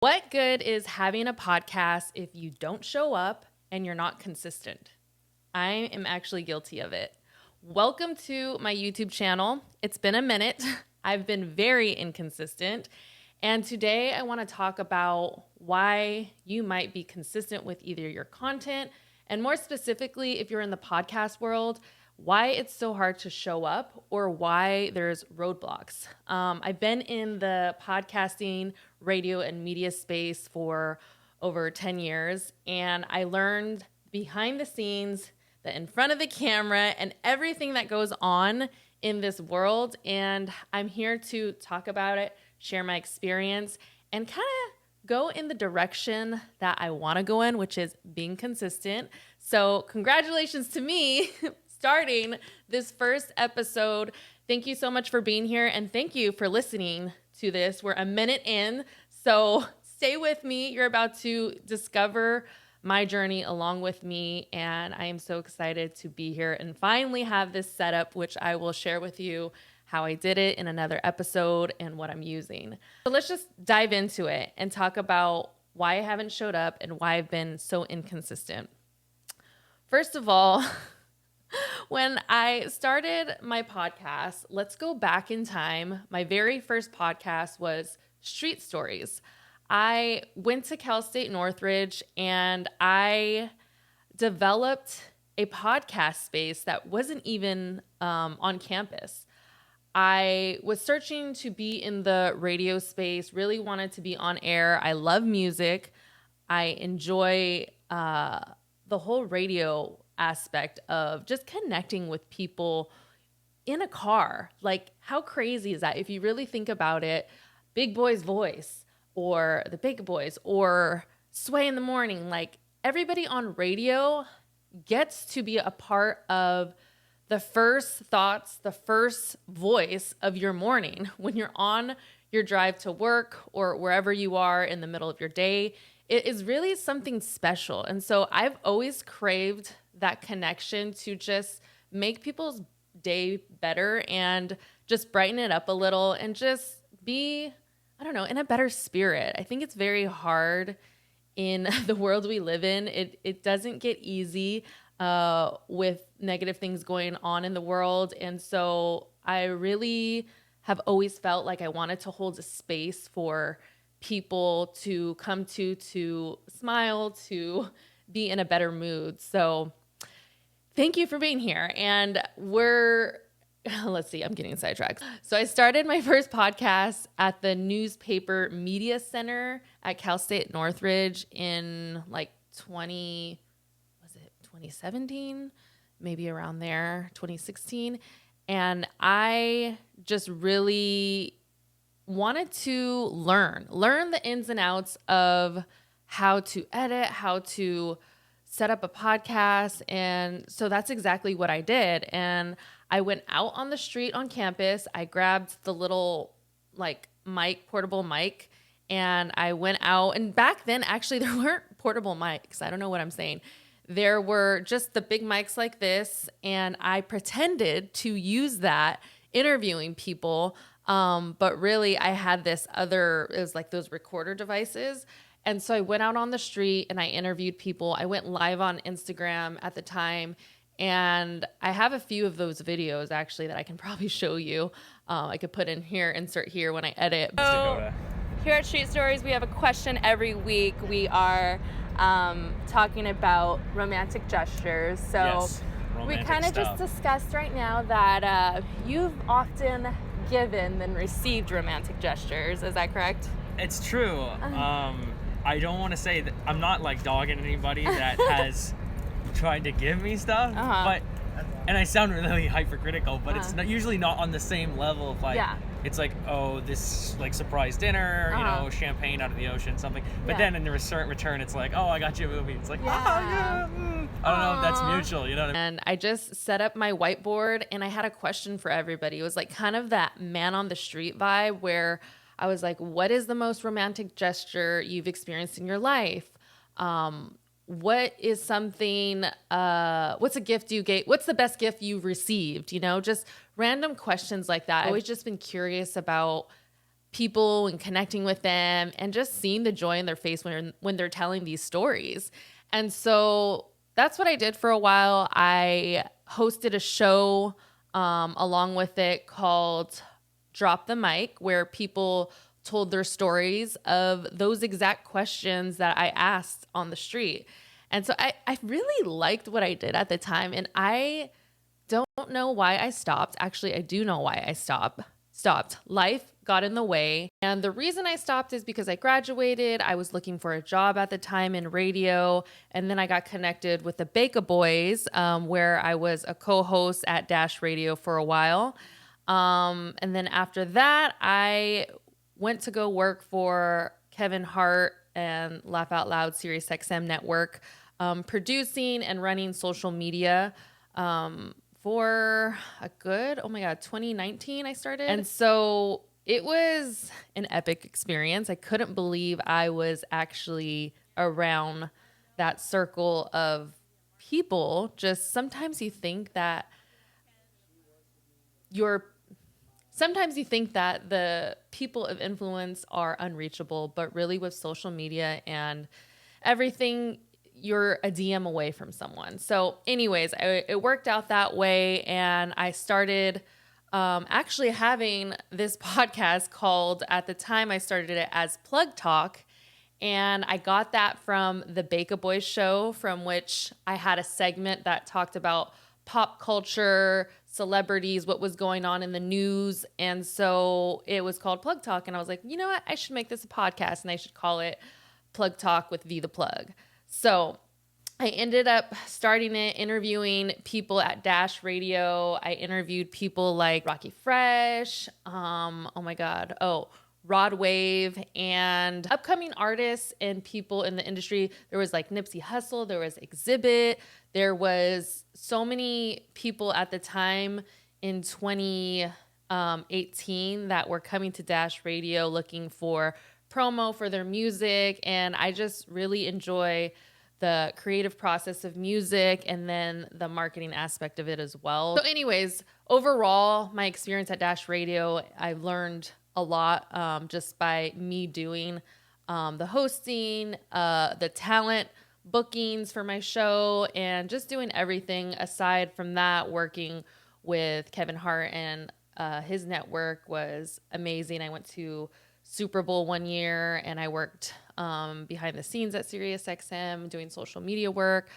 What good is having a podcast if you don't show up and you're not consistent? I am actually guilty of it. Welcome to my YouTube channel. It's been a minute. I've been very inconsistent. And today I want to talk about why you might be consistent with either your content and more specifically, if you're in the podcast world, why it's so hard to show up or why there's roadblocks. I've been in the podcasting, radio, and media space for over 10 years, and I learned behind the scenes, the in front of the camera, and everything that goes on in this world. And I'm here to talk about it, share my experience, and kind of go in the direction that I want to go in, which is being consistent. So congratulations to me starting this first episode. Thank you so much for being here, and thank you for listening to this. We're a minute in, so stay with me. You're about to discover my journey along with me, and I am so excited to be here and finally have this setup, which I will share with you how I did it in another episode and what I'm using. So let's just dive into it and talk about why I haven't showed up and why I've been so inconsistent. First of all, when I started my podcast, let's go back in time. My very first podcast was Street Stories. I went to Cal State Northridge and I developed a podcast space that wasn't even on campus. I was searching to be in the radio space, really wanted to be on air. I love music. I enjoy the whole radio aspect of just connecting with people in a car. Like, how crazy is that? If you really think about it, Big Boy's Voice or the Big Boys or Sway in the Morning, like everybody on radio gets to be a part of the first thoughts, the first voice of your morning when you're on your drive to work or wherever you are in the middle of your day. It is really something special. And so I've always craved that connection to just make people's day better and just brighten it up a little and just be, I don't know, in a better spirit. I think it's very hard in the world we live in. It doesn't get easy with negative things going on in the world. And so I really have always felt like I wanted to hold a space for people to come to smile, to be in a better mood. So thank you for being here. And let's see, I'm getting sidetracked. So I started my first podcast at the Newspaper Media Center at Cal State Northridge in like 2017, maybe around there, 2016. And I just really wanted to learn the ins and outs of how to edit, how to set up a podcast. And so that's exactly what I did. And I went out on the street on campus. I grabbed the little like portable mic, and I went out. And back then, actually, there weren't portable mics. I don't know what I'm saying. There were just the big mics like this. And I pretended to use that interviewing people. But really I had it was like those recorder devices. And so I went out on the street and I interviewed people. I went live on Instagram at the time. And I have a few of those videos actually that I can probably show you. I could put in here, insert here when I edit. So here at Street Stories, we have a question every week. We are talking about romantic gestures. So yes, we kind of just discussed right now that you've often given than received romantic gestures. Is that correct? It's true. I don't want to say that I'm not like dogging anybody that has tried to give me stuff, but and I sound really hypercritical, but it's usually not on the same level of like it's like, oh, this like surprise dinner, you know, champagne out of the ocean, something. But then in the return, it's like, oh, I got you a movie. It's like, I don't know if that's mutual, you know what I mean? And I just set up my whiteboard and I had a question for everybody. It was like kind of that man on the street vibe where I was like, what is the most romantic gesture you've experienced in your life? What is something, what's a gift you gave? What's the best gift you've received? You know, just random questions like that. I've always just been curious about people and connecting with them and just seeing the joy in their face when they're telling these stories. And so that's what I did for a while. I hosted a show along with it called Drop the Mic, where people told their stories of those exact questions that I asked on the street. And so I really liked what I did at the time. And I don't know why I stopped. Actually, I do know why I stopped. Life got in the way. And the reason I stopped is because I graduated. I was looking for a job at the time in radio. And then I got connected with the Baker Boys, where I was a co-host at Dash Radio for a while. And then after that, I went to go work for Kevin Hart and Laugh Out Loud Sirius XM network, producing and running social media for a good, 2019 I started. And so it was an epic experience. I couldn't believe I was actually around that circle of people. Just sometimes you think that the people of influence are unreachable, but really with social media and everything, you're a DM away from someone. So anyways, it worked out that way. And I started actually having this podcast called, at the time I started it as Plug Talk. And I got that from the Baker Boys show, from which I had a segment that talked about pop culture, celebrities, what was going on in the news. And so it was called Plug Talk. And I was like, you know what? I should make this a podcast and I should call it Plug Talk with V the Plug. So I ended up starting it, interviewing people at Dash Radio. I interviewed people like Rocky Fresh, Rod Wave, and upcoming artists and people in the industry. There was like Nipsey Hussle, there was Exhibit, there was so many people at the time in 2018 that were coming to Dash Radio looking for promo for their music. And I just really enjoy the creative process of music and then the marketing aspect of it as well. So anyways, overall, my experience at Dash Radio, I learned a lot just by me doing the hosting, the talent bookings for my show, and just doing everything aside from that. Working with Kevin Hart and his network was amazing. I went to Super Bowl one year and I worked behind the scenes at Sirius XM doing social media work,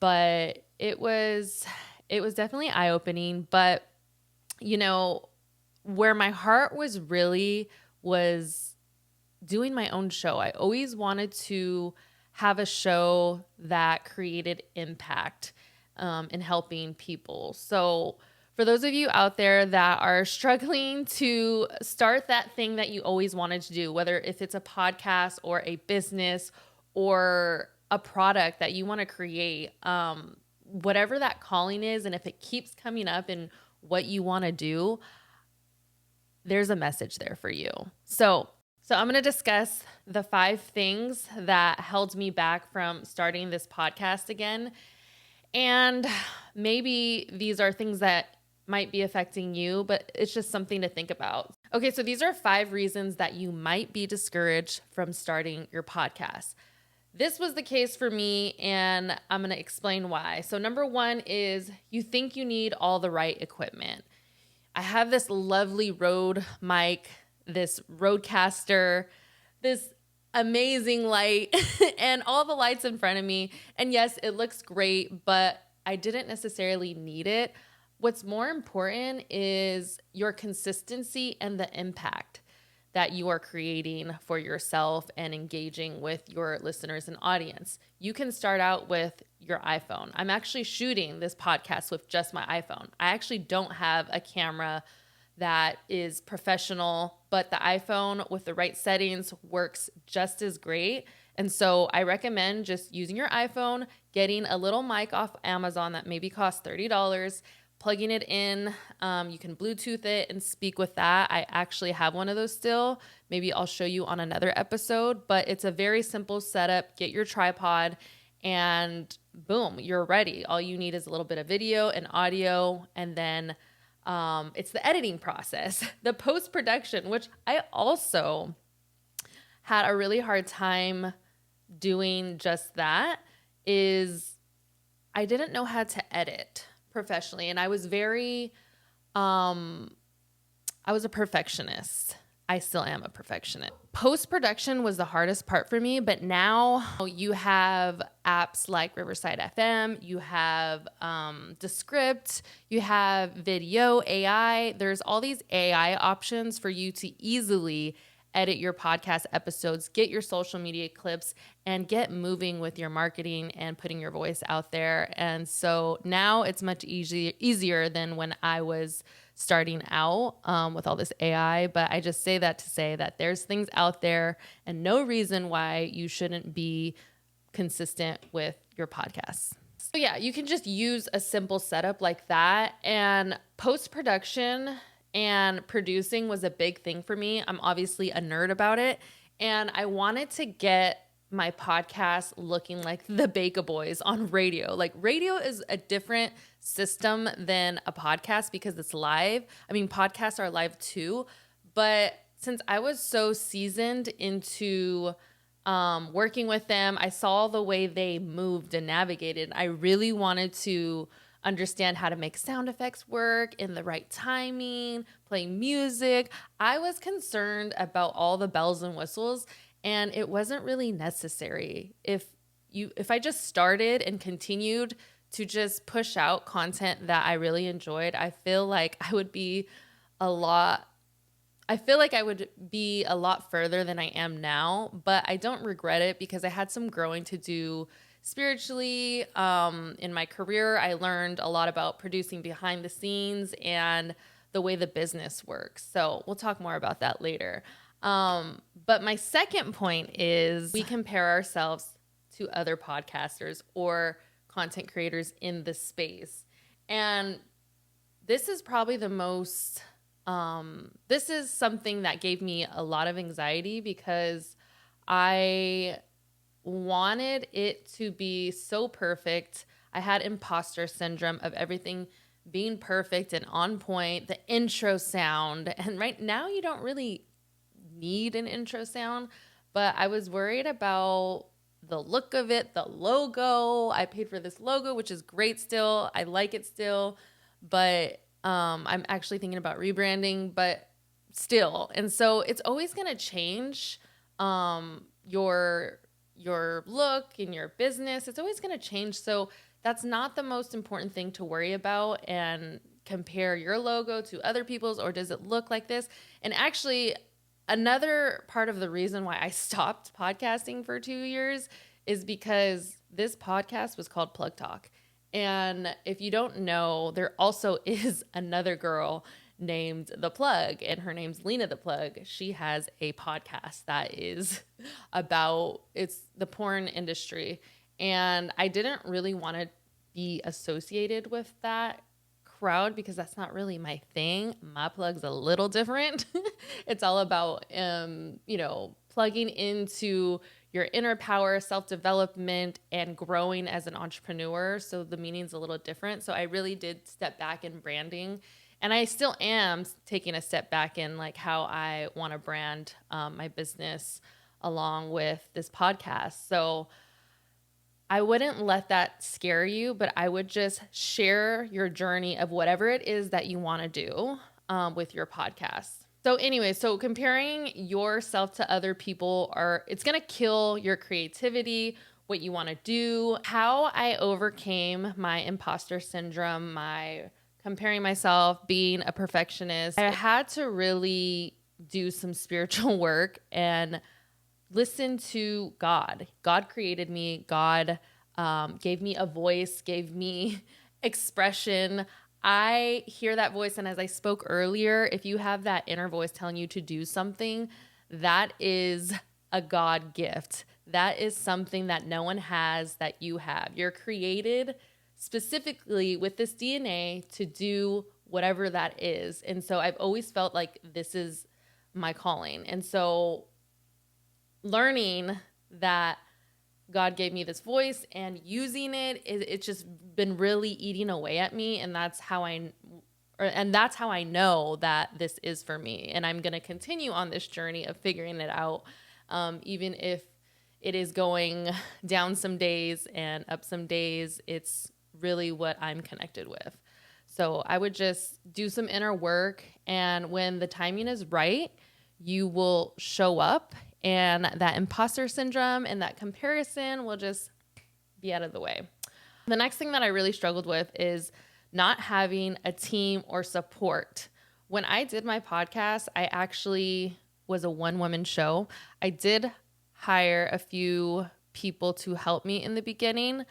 but it was definitely eye-opening. But you know, where my heart was really was doing my own show. I always wanted to have a show that created impact in helping people. So for those of you out there that are struggling to start that thing that you always wanted to do, whether if it's a podcast or a business or a product that you want to create, whatever that calling is, and if it keeps coming up in what you want to do, there's a message there for you. So I'm going to discuss the 5 things that held me back from starting this podcast again. And maybe these are things that might be affecting you, but it's just something to think about. Okay, so these are 5 reasons that you might be discouraged from starting your podcast. This was the case for me, and I'm going to explain why. So number 1 is you think you need all the right equipment. I have this lovely Rode mic, this Rodecaster, this amazing light, and all the lights in front of me. And yes, it looks great, but I didn't necessarily need it. What's more important is your consistency and the impact that you are creating for yourself and engaging with your listeners and audience. You can start out with your iPhone. I'm actually shooting this podcast with just my iPhone. I actually don't have a camera that is professional, but the iPhone with the right settings works just as great. And so I recommend just using your iPhone, getting a little mic off Amazon that maybe costs $30, plugging it in. You can Bluetooth it and speak with that. I actually have one of those still. Maybe I'll show you on another episode, but it's a very simple setup. Get your tripod and boom, you're ready. All you need is a little bit of video and audio, and then It's the editing process, the post-production, which I also had a really hard time doing. Just that is, I didn't know how to edit professionally. And I was I was a perfectionist. I still am a perfectionist. Post-production was the hardest part for me, but now you have apps like Riverside FM, you have Descript, you have video, AI. There's all these AI options for you to easily edit your podcast episodes, get your social media clips, and get moving with your marketing and putting your voice out there. And so now it's much easier than when I was starting out with all this AI. But I just say that to say that there's things out there and no reason why you shouldn't be consistent with your podcasts. So yeah, you can just use a simple setup like that. And post-production and producing was a big thing for me. I'm obviously a nerd about it. And I wanted to get my podcast looking like the Baker Boys on radio. Like, radio is a different system than a podcast because it's live. I mean, podcasts are live too. But since I was so seasoned into working with them, I saw the way they moved and navigated. I really wanted to understand how to make sound effects work in the right timing, play music. I was concerned about all the bells and whistles, and it wasn't really necessary. If I just started and continued to just push out content that I really enjoyed, I feel like I would be a lot further than I am now, but I don't regret it because I had some growing to do spiritually. In my career, I learned a lot about producing behind the scenes and the way the business works. So we'll talk more about that later. But my second point is we compare ourselves to other podcasters or content creators in the space. And this is probably this is something that gave me a lot of anxiety because I wanted it to be so perfect. I had imposter syndrome of everything being perfect and on point, the intro sound. And right now you don't really need an intro sound, but I was worried about the look of it, the logo. I paid for this logo, which is great still. I like it still, but I'm actually thinking about rebranding, but still. And so it's always going to change your look in your business. It's always going to change. So that's not the most important thing to worry about and compare your logo to other people's, or does it look like this? And actually, another part of the reason why I stopped podcasting for 2 years is because this podcast was called Plug Talk. And if you don't know, there also is another girl named The Plug, and her name's Lena The Plug. She has a podcast that is about, it's the porn industry. And I didn't really want to be associated with that crowd because that's not really my thing. My plug's a little different. It's all about, plugging into your inner power, self-development, and growing as an entrepreneur. So the meaning's a little different. So I really did step back in branding. And I still am taking a step back in like how I want to brand my business along with this podcast. So I wouldn't let that scare you, but I would just share your journey of whatever it is that you want to do with your podcast. So anyway, so comparing yourself to other people it's going to kill your creativity, what you want to do. How I overcame my imposter syndrome, my comparing myself, being a perfectionist, I had to really do some spiritual work and listen to God. God created me. God gave me a voice, gave me expression. I hear that voice. And as I spoke earlier, if you have that inner voice telling you to do something, that is a God gift. That is something that no one has that you have. You're created specifically with this DNA to do whatever that is. And so I've always felt like this is my calling. And so learning that God gave me this voice and using it's just been really eating away at me. And that's how I And that's how I know that this is for me. And I'm going to continue on this journey of figuring it out, even if it is going down some days and up some days. It's really what I'm connected with. So I would just do some inner work. And when the timing is right, you will show up, and that imposter syndrome and that comparison will just be out of the way. The next thing that I really struggled with is not having a team or support. When I did my podcast, I actually was a one-woman show. I did hire a few people to help me in the beginning,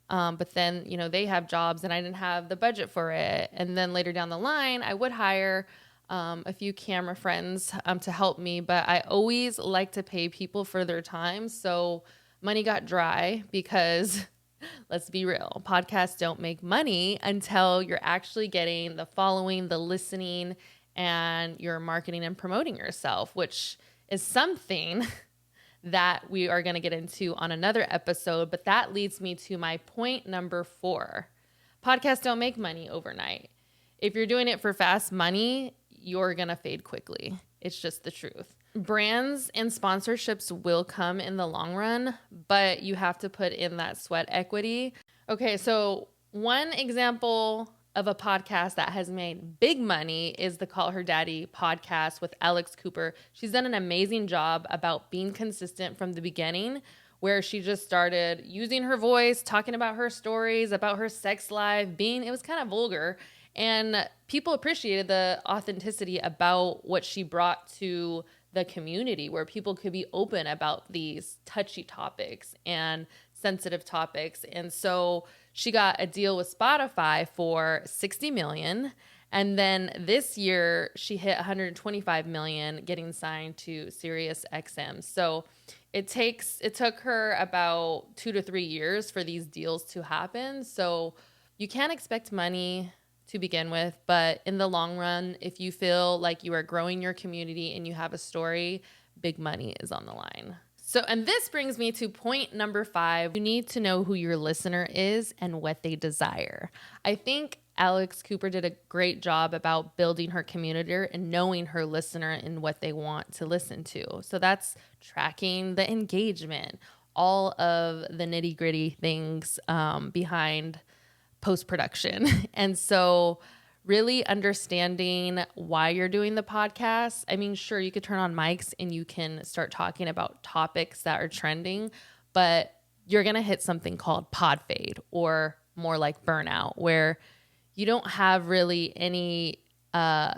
but then, they have jobs and I didn't have the budget for it. And then later down the line, I would hire a few camera friends to help me, but I always like to pay people for their time. So money got dry because let's be real, podcasts don't make money until you're actually getting the following, the listening, and you're marketing and promoting yourself, which is something that we are going to get into on another episode. But that leads me to my point number 4. Podcasts don't make money overnight. If you're doing it for fast money, you're going to fade quickly. It's just the truth. Brands and sponsorships will come in the long run, but you have to put in that sweat equity. Okay, so one example of a podcast that has made big money is the Call Her Daddy podcast with Alex Cooper. She's done an amazing job about being consistent from the beginning, where she just started using her voice, talking about her stories, about her sex life, it was kind of vulgar. And people appreciated the authenticity about what she brought to the community, where people could be open about these touchy topics and sensitive topics. And so she got a deal with Spotify for $60 million. And then this year she hit $125 million getting signed to Sirius XM. So it took her about 2 to 3 years for these deals to happen. So you can't expect money to begin with, but in the long run, if you feel like you are growing your community and you have a story, big money is on the line. So, and this brings me to point number 5. You need to know who your listener is and what they desire. I think Alex Cooper did a great job about building her community and knowing her listener and what they want to listen to. So that's tracking the engagement, all of the nitty-gritty things behind post-production. And so really understanding why you're doing the podcast. I mean, sure, you could turn on mics and you can start talking about topics that are trending, but you're going to hit something called pod fade, or more like burnout, where you don't have really any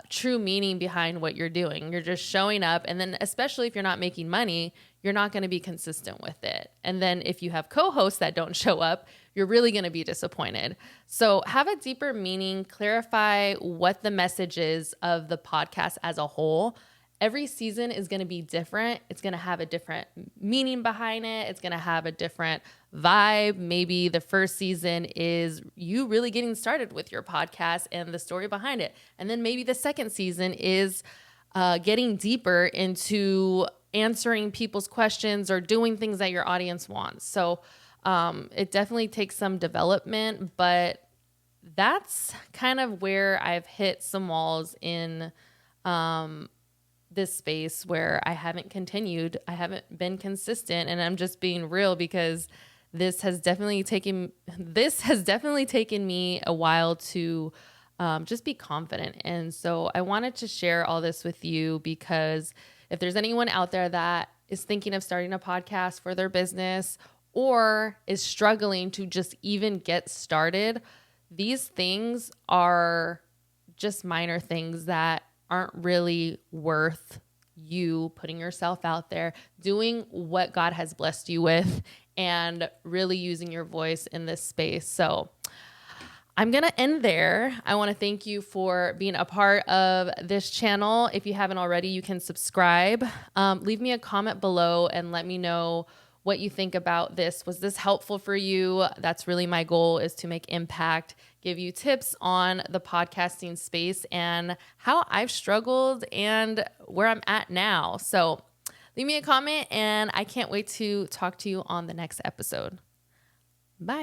true meaning behind what you're doing. You're just showing up. And then especially if you're not making money, you're not going to be consistent with it. And then if you have co-hosts that don't show up, you're really going to be disappointed. So have a deeper meaning, clarify what the message is of the podcast as a whole. Every season is going to be different. It's going to have a different meaning behind it. It's going to have a different vibe. Maybe the first season is you really getting started with your podcast and the story behind it. And then maybe the second season is getting deeper into answering people's questions or doing things that your audience wants. So it definitely takes some development, but that's kind of where I've hit some walls in this space where I haven't continued. I haven't been consistent, and I'm just being real because this has definitely taken me a while to just be confident. And so I wanted to share all this with you because if there's anyone out there that is thinking of starting a podcast for their business or is struggling to just even get started, these things are just minor things that aren't really worth you putting yourself out there, doing what God has blessed you with, and really using your voice in this space. So I'm going to end there. I want to thank you for being a part of this channel. If you haven't already, you can subscribe. Leave me a comment below and let me know what you think about this. Was this helpful for you? That's really my goal, is to make impact, give you tips on the podcasting space and how I've struggled and where I'm at now. So leave me a comment, and I can't wait to talk to you on the next episode. Bye.